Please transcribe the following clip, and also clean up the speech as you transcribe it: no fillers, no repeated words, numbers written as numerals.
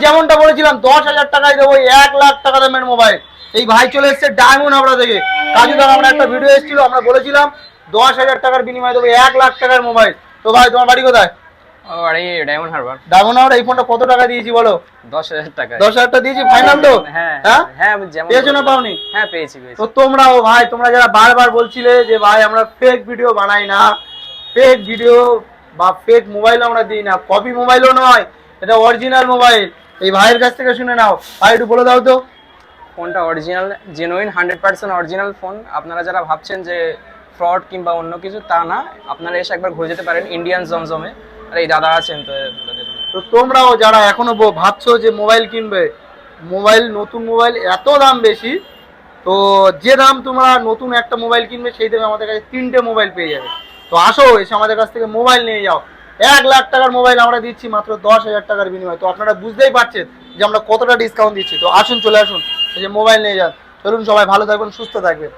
যেমনটা বলেছিলাম 10,000 টাকায় দেবো 1 লাখ টাকা দামের মোবাইল। এই ভাই চলে এসছে ডায়মন্ড হাবড়া থেকে। কাজু দাদা আমরা একটা ভিডিও এসেছিল, আমরা বলেছিলাম 10,000 টাকার বিনিময়ে দেবো 1 লাখ টাকার মোবাইল। তো ভাই তোমার বাড়ি কোথায়? ডায়মন্ড হারবার। ডায়মন্ড হাবড়া। এই ফোনটা কত টাকা দিয়েছি বলো? 10,000 টাকা। 10,000 টাকা দিয়েছি ফাইনাল তো? হ্যাঁ হ্যাঁ হ্যাঁ, যেমন পেয়েছো না পাওনি? হ্যাঁ পেয়েছি। তো তোমরাও ভাই, তোমরা যারা বারবার বলছিলে যে ভাই আমরা ফেক ভিডিও বানাই না, ফেক ভিডিও বা ফেক মোবাইল আমরা দিই না, কপি মোবাইলও নয়, এটা অরিজিনাল মোবাইল। এই ভাইয়ের কাছ থেকে শুনে নাও। ভাই একটু বলে দাও তো। ফোনটা অরিজিনাল, জেনুইন 100% অরিজিনাল ফোন। আপনারা যারা ভাবছেন যে ফ্রড কিংবা অন্য কিছু, তা না। আপনারা এসে একবার ঘুরে যেতে পারেন ইন্ডিয়ান জমজমে। আর এই দাদা আছেন তো। তো তোমরাও যারা এখনো ভাবছো যে মোবাইল কিনবে, মোবাইল, নতুন মোবাইল এত দাম বেশি, তো যে দাম তোমরা নতুন একটা মোবাইল কিনবে সেই দামে আমাদের কাছে 3টে মোবাইল পেয়ে যাবে। তো আসো, এসে আমাদের কাছ থেকে মোবাইল নিয়ে যাও। 1 লাখ টাকার মোবাইল আমরা দিচ্ছি মাত্র 10,000 টাকার বিনিময়ে। তো আপনারা বুঝতেই পারছেন যে আমরা কতটা ডিসকাউন্ট দিচ্ছি। তো আসুন, চলে আসুন, এই যে মোবাইল নিয়ে যান। চলুন, সবাই ভালো থাকবেন, সুস্থ থাকবেন।